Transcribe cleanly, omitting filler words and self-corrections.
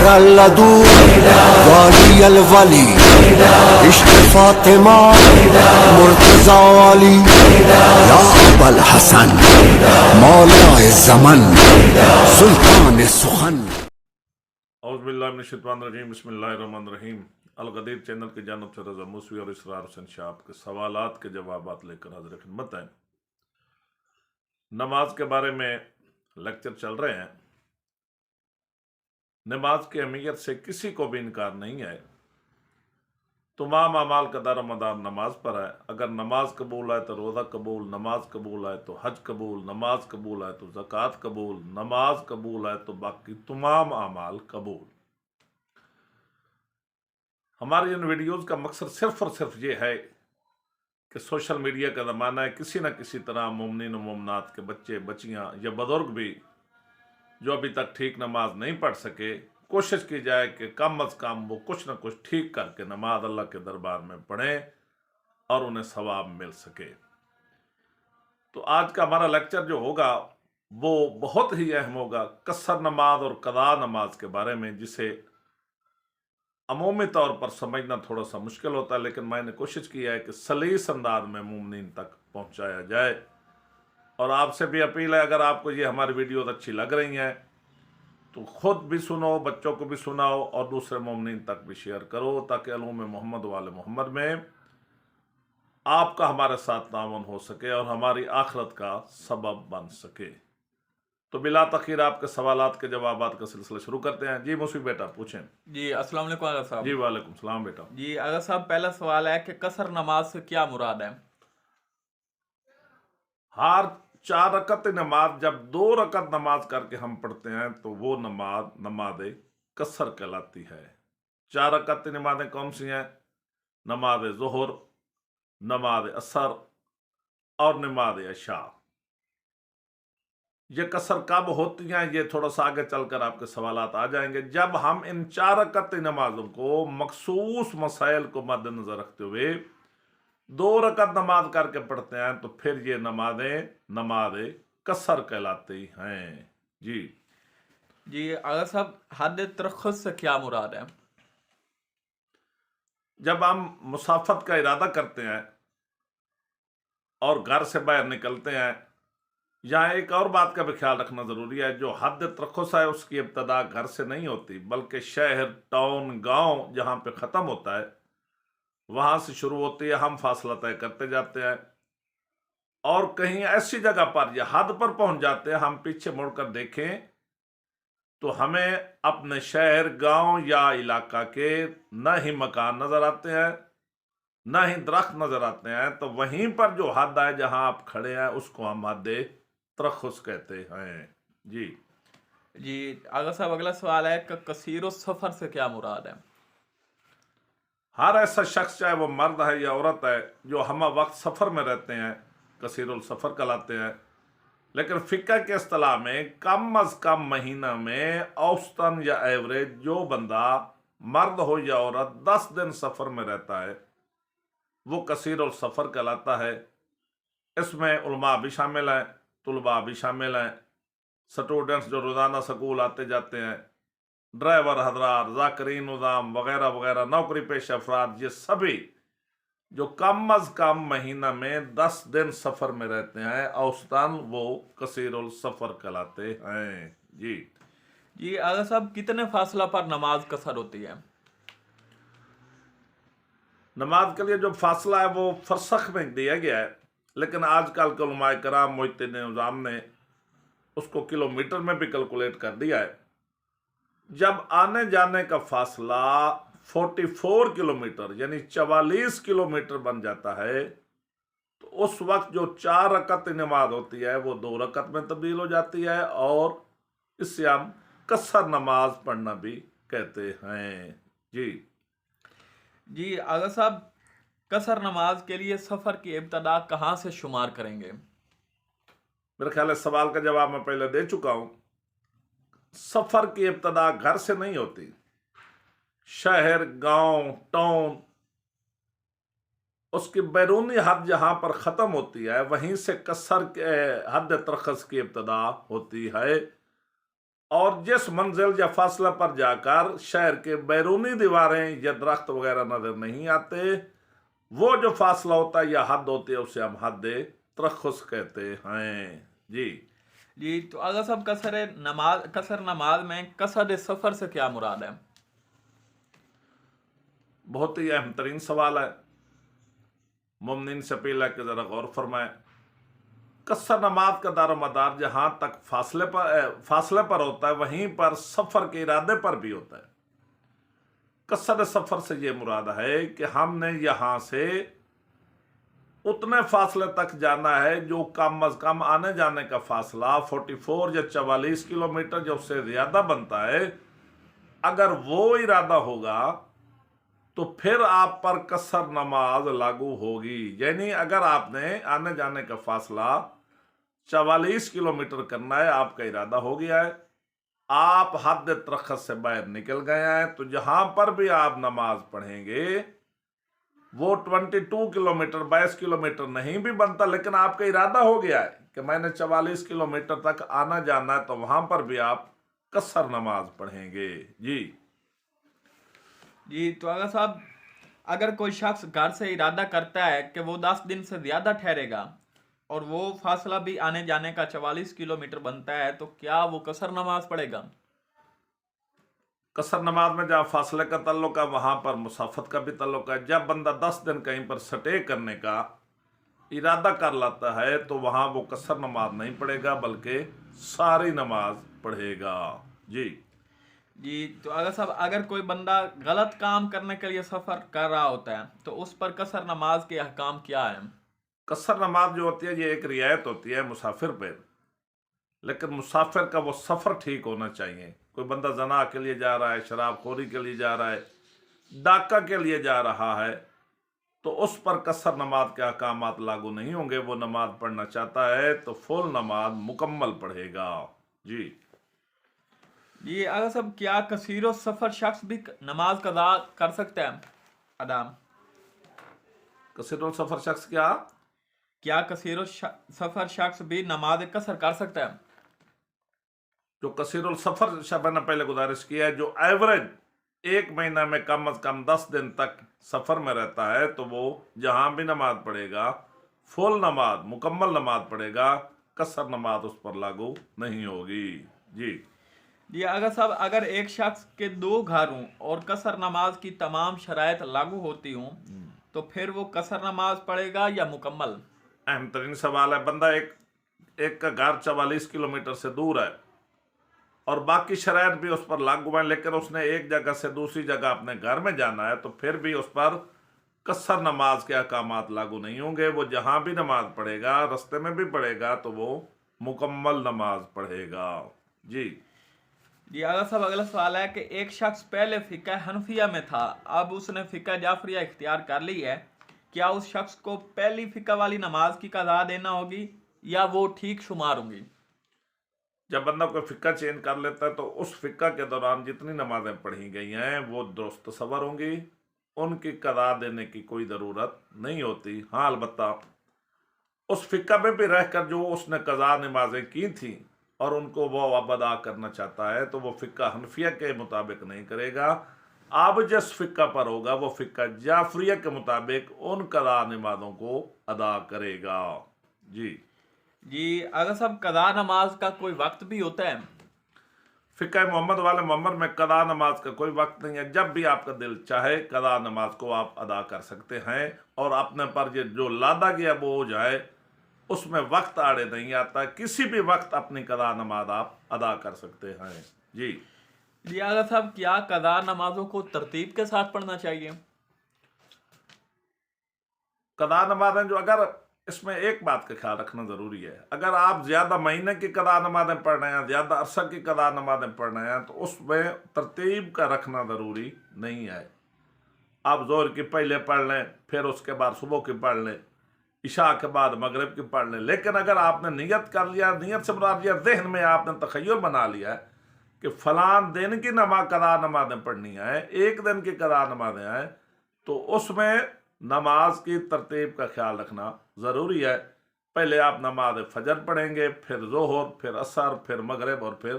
الدو والی الولی عشق فاطمہ مرتضی والی یا ابا الحسن مولا زمن سلطان سخن۔ اعوذ باللہ من الشیطان الرجیم، بسم اللہ الرحمن الرحیم۔ الغدیر چینل کی جانب سے رضا موسوی اور اسرار حسین شاہ آپ کے سوالات کے جوابات لے کر حاضر خدمت ہیں۔ نماز کے بارے میں لیکچر چل رہے ہیں۔ نماز کی اہمیت سے کسی کو بھی انکار نہیں ہے۔ تمام اعمال کا دار و مدار نماز پر ہے۔ اگر نماز قبول ہے تو روزہ قبول، نماز قبول ہے تو حج قبول، نماز قبول ہے تو زکوٰۃ قبول، نماز قبول ہے تو باقی تمام اعمال قبول۔ ہماری ان ویڈیوز کا مقصد صرف اور صرف یہ ہے کہ سوشل میڈیا کا زمانہ ہے، کسی نہ کسی طرح مومنین و مومنات کے بچے بچیاں یا بزرگ بھی جو ابھی تک ٹھیک نماز نہیں پڑھ سکے، کوشش کی جائے کہ کم از کم وہ کچھ نہ کچھ ٹھیک کر کے نماز اللہ کے دربار میں پڑھیں اور انہیں ثواب مل سکے۔ تو آج کا ہمارا لیکچر جو ہوگا وہ بہت ہی اہم ہوگا، قصر نماز اور قضا نماز کے بارے میں، جسے عمومی طور پر سمجھنا تھوڑا سا مشکل ہوتا ہے، لیکن میں نے کوشش کی ہے کہ سلیس انداز میں مومنین تک پہنچایا جائے۔ اور آپ سے بھی اپیل ہے، اگر آپ کو یہ ہماری ویڈیوز اچھی لگ رہی ہیں تو خود بھی سنو، بچوں کو بھی سناؤ اور دوسرے مومنین تک بھی شیئر کرو، تاکہ علوم محمد وال محمد میں آپ کا ہمارے ساتھ تعاون ہو سکے اور ہماری آخرت کا سبب بن سکے۔ تو بلا تاخیر آپ کے سوالات کے جوابات کا سلسلہ شروع کرتے ہیں۔ جی موسوی بیٹا پوچھیں۔ جی السلام علیکم اگر صاحب۔ جی وعلیکم السلام بیٹا۔ جی اگر صاحب، پہلا سوال ہے کہ قصر نماز سے کیا مراد ہے؟ ہر 4 رکعت نماز جب 2 رکعت نماز کر کے ہم پڑھتے ہیں تو وہ نماز قصر کہلاتی ہے۔ 4 رکعت نمازیں کون سی ہیں؟ نماز ظہر، نماز عصر اور نماز عشاء۔ یہ قصر کب ہوتی ہیں یہ تھوڑا سا آگے چل کر آپ کے سوالات آ جائیں گے۔ جب ہم ان 4 رکعت نمازوں کو مخصوص مسائل کو مد نظر رکھتے ہوئے 2 رکعت نماز کر کے پڑھتے ہیں تو پھر یہ نماز قصر کہلاتی ہیں۔ جی اگر صاحب، حد ترخص سے کیا مراد ہے؟ جب ہم مسافت کا ارادہ کرتے ہیں اور گھر سے باہر نکلتے ہیں، یہاں ایک اور بات کا بھی خیال رکھنا ضروری ہے، جو حد ترخص ہے اس کی ابتدا گھر سے نہیں ہوتی، بلکہ شہر، ٹاؤن، گاؤں جہاں پہ ختم ہوتا ہے وہاں سے شروع ہوتی ہے۔ ہم فاصلہ طے کرتے جاتے ہیں اور کہیں ایسی جگہ پر یا حد پر پہنچ جاتے ہیں، ہم پیچھے مڑ کر دیکھیں تو ہمیں اپنے شہر، گاؤں یا علاقہ کے نہ ہی مکان نظر آتے ہیں نہ ہی درخت نظر آتے ہیں، تو وہیں پر جو حد ہے جہاں آپ کھڑے ہیں اس کو ہم حد ترخص کہتے ہیں۔ جی اگر صاحب، اگلا سوال ہے کہ قصیر السفر سے کیا مراد ہے؟ ہر ایسا شخص، چاہے وہ مرد ہے یا عورت ہے، جو ہمہ وقت سفر میں رہتے ہیں قصیر السفر کہلاتے ہیں۔ لیکن فقہ کے اصطلاح میں کم از کم مہینہ میں اوسطاً یا ایوریج جو بندہ مرد ہو یا عورت 10 دن سفر میں رہتا ہے وہ قصیر السفر کہلاتا ہے۔ اس میں علماء بھی شامل ہیں، طلباء بھی شامل ہیں، سٹوڈنٹس جو روزانہ سکول آتے جاتے ہیں، ڈرائیور حضرات، ذاکرین نظام وغیرہ وغیرہ، نوکری پیشہ افراد، یہ سبھی جو کم از کم مہینہ میں 10 دن سفر میں رہتے ہیں اوسطاً، وہ قصیر السفر کہلاتے ہیں۔ جی اگر صاحب، کتنے فاصلہ پر نماز قصر ہوتی ہے؟ نماز کے لیے جو فاصلہ ہے وہ فرسخ میں دیا گیا ہے، لیکن آج کل کے علماء کرام محدثین نظام نے اس کو کلومیٹر میں بھی کیلکولیٹ کر دیا ہے۔ جب آنے جانے کا فاصلہ 44 کلومیٹر یعنی 44 کلومیٹر بن جاتا ہے تو اس وقت جو 4 رکعت نماز ہوتی ہے وہ 2 رکعت میں تبدیل ہو جاتی ہے، اور اس سے ہم قصر نماز پڑھنا بھی کہتے ہیں۔ جی اگر صاحب، قصر نماز کے لیے سفر کی ابتدا کہاں سے شمار کریں گے؟ میرے خیال ہے سوال کا جواب میں پہلے دے چکا ہوں۔ سفر کی ابتدا گھر سے نہیں ہوتی، شہر، گاؤں، ٹاؤن، اس کی بیرونی حد جہاں پر ختم ہوتی ہے وہیں سے قصر کے حد ترخص کی ابتدا ہوتی ہے، اور جس منزل یا فاصلے پر جا کر شہر کے بیرونی دیواریں یا درخت وغیرہ نظر نہیں آتے، وہ جو فاصلہ ہوتا ہے یا حد ہوتی ہے اسے ہم حد ترخص کہتے ہیں۔ جی تو اگر صاحب قصر نماز میں قصد سفر سے کیا مراد ہے؟ بہت ہی اہم ترین سوال ہے، مومنین سے اپیل ہے کہ ذرا غور فرمائیں۔ قصر نماز کا دار و مدار جہاں تک فاصلے پر ہوتا ہے وہیں پر سفر کے ارادے پر بھی ہوتا ہے۔ قصر سفر سے یہ مراد ہے کہ ہم نے یہاں سے اتنے فاصلے تک جانا ہے جو کم از کم آنے جانے کا فاصلہ 44 یا 44 کلومیٹر جو اس سے زیادہ بنتا ہے، اگر وہ ارادہ ہوگا تو پھر آپ پر قصر نماز لاگو ہوگی۔ یعنی اگر آپ نے آنے جانے کا فاصلہ 44 کلومیٹر کرنا ہے، آپ کا ارادہ ہو گیا ہے، آپ حد ترخص سے باہر نکل گئے ہیں، تو جہاں پر بھی آپ نماز پڑھیں گے وہ 22 کلومیٹر 22 کلومیٹر نہیں بھی بنتا، لیکن آپ کا ارادہ ہو گیا ہے کہ میں نے 44 کلومیٹر تک آنا جانا ہے، تو وہاں پر بھی آپ قصر نماز پڑھیں گے۔ جی تو اگر صاحب اگر کوئی شخص گھر سے ارادہ کرتا ہے کہ وہ 10 دن سے زیادہ ٹھہرے گا اور وہ فاصلہ بھی آنے جانے کا 44 کلومیٹر بنتا ہے، تو کیا وہ قصر نماز پڑھے گا؟ قصر نماز میں جہاں فاصلے کا تعلق ہے وہاں پر مسافت کا بھی تعلق ہے۔ جب بندہ 10 دن کہیں پر سٹے کرنے کا ارادہ کر لاتا ہے تو وہاں وہ قصر نماز نہیں پڑھے گا بلکہ ساری نماز پڑھے گا۔ جی تو اگر صاحب اگر کوئی بندہ غلط کام کرنے کے لیے سفر کر رہا ہوتا ہے تو اس پر قصر نماز کے احکام کیا ہیں؟ قصر نماز جو ہوتی ہے یہ ایک رعایت ہوتی ہے مسافر پہ، لیکن مسافر کا وہ سفر ٹھیک ہونا چاہیے۔ کوئی بندہ زنا کے لیے جا رہا ہے، شراب خوری کے لیے جا رہا ہے، ڈاکہ کے لیے جا رہا ہے، تو اس پر قصر نماز کے احکامات لاگو نہیں ہوں گے۔ وہ نماز پڑھنا چاہتا ہے تو فل نماز مکمل پڑھے گا۔ جی اگر صاحب کیا کثیر السفر شخص بھی نماز قضا کر سکتا ہے ادا؟ کثیر السفر شخص کیا کثیر السفر شخص بھی نماز قصر کر سکتا ہے؟ جو کثیر السفر شب نے پہلے گزارش کیا ہے، جو ایوریج ایک مہینہ میں کم از کم 10 دن تک سفر میں رہتا ہے، تو وہ جہاں بھی نماز پڑھے گا فل نماز مکمل نماز پڑھے گا، قصر نماز اس پر لاگو نہیں ہوگی۔ جی اگر صاحب اگر ایک شخص کے 2 گھر ہوں اور قصر نماز کی تمام شرائط لاگو ہوتی ہوں تو پھر وہ قصر نماز پڑھے گا یا مکمل؟ اہم ترین سوال ہے۔ بندہ ایک کا گھر 44 کلومیٹر سے دور ہے اور باقی شرائط بھی اس پر لاگو ہیں، لیکن اس نے ایک جگہ سے دوسری جگہ اپنے گھر میں جانا ہے، تو پھر بھی اس پر قصر نماز کے احکامات لاگو نہیں ہوں گے۔ وہ جہاں بھی نماز پڑھے گا، رستے میں بھی پڑھے گا، تو وہ مکمل نماز پڑھے گا۔ جی اگر صاحب اگلا سوال ہے کہ ایک شخص پہلے فقہ حنفیہ میں تھا، اب اس نے فقہ جعفریہ اختیار کر لی ہے، کیا اس شخص کو پہلی فقہ والی نماز کی قضا دینا ہوگی یا وہ ٹھیک شمار ہوں گی؟ جب بندہ کوئی فقہ چینج کر لیتا ہے تو اس فقہ کے دوران جتنی نمازیں پڑھی گئی ہیں وہ درست تصور ہوں گی، ان کی قضا دینے کی کوئی ضرورت نہیں ہوتی۔ ہاں البتہ اس فقہ میں بھی رہ کر جو اس نے قضا نمازیں کی تھیں اور ان کو وہ اب ادا کرنا چاہتا ہے تو وہ فقہ حنفیہ کے مطابق نہیں کرے گا، اب جس فقہ پر ہوگا وہ فقہ جعفریہ کے مطابق ان قضا نمازوں کو ادا کرے گا۔ جی اگر صاحب قضا نماز کا کوئی وقت بھی ہوتا ہے؟ فقہ محمد والے محمد میں قضا نماز کا کوئی وقت نہیں ہے، جب بھی آپ کا دل چاہے قضا نماز کو آپ ادا کر سکتے ہیں، اور اپنے پر جو لادا گیا وہ ہو جائے، اس میں وقت آڑے نہیں آتا، کسی بھی وقت اپنی قضا نماز آپ ادا کر سکتے ہیں۔ جی اگر صاحب کیا قضا نمازوں کو ترتیب کے ساتھ پڑھنا چاہیے؟ قضا نمازیں جو اگر اس میں ایک بات کا خیال رکھنا ضروری ہے، اگر آپ زیادہ مہینے کی قضا نمازیں پڑھ رہے ہیں، زیادہ عرصہ کی قضا نمازیں پڑھ رہے ہیں، تو اس میں ترتیب کا رکھنا ضروری نہیں ہے۔ آپ ظہر کی پہلے پڑھ لیں، پھر اس کے بعد صبح کی پڑھ لیں، عشاء کے بعد مغرب کی پڑھ لیں، لیکن اگر آپ نے نیت کر لیا، نیت سے مراد یہ ذہن میں آپ نے تخیل بنا لیا ہے کہ فلان دن کی قضا نمازیں پڑھنی ہیں، ایک دن کی قضا نمازیں ہیں، تو اس میں نماز کی ترتیب کا خیال رکھنا ضروری ہے۔ پہلے آپ نماز فجر پڑھیں گے، پھر ظہر، پھر عصر، پھر مغرب اور پھر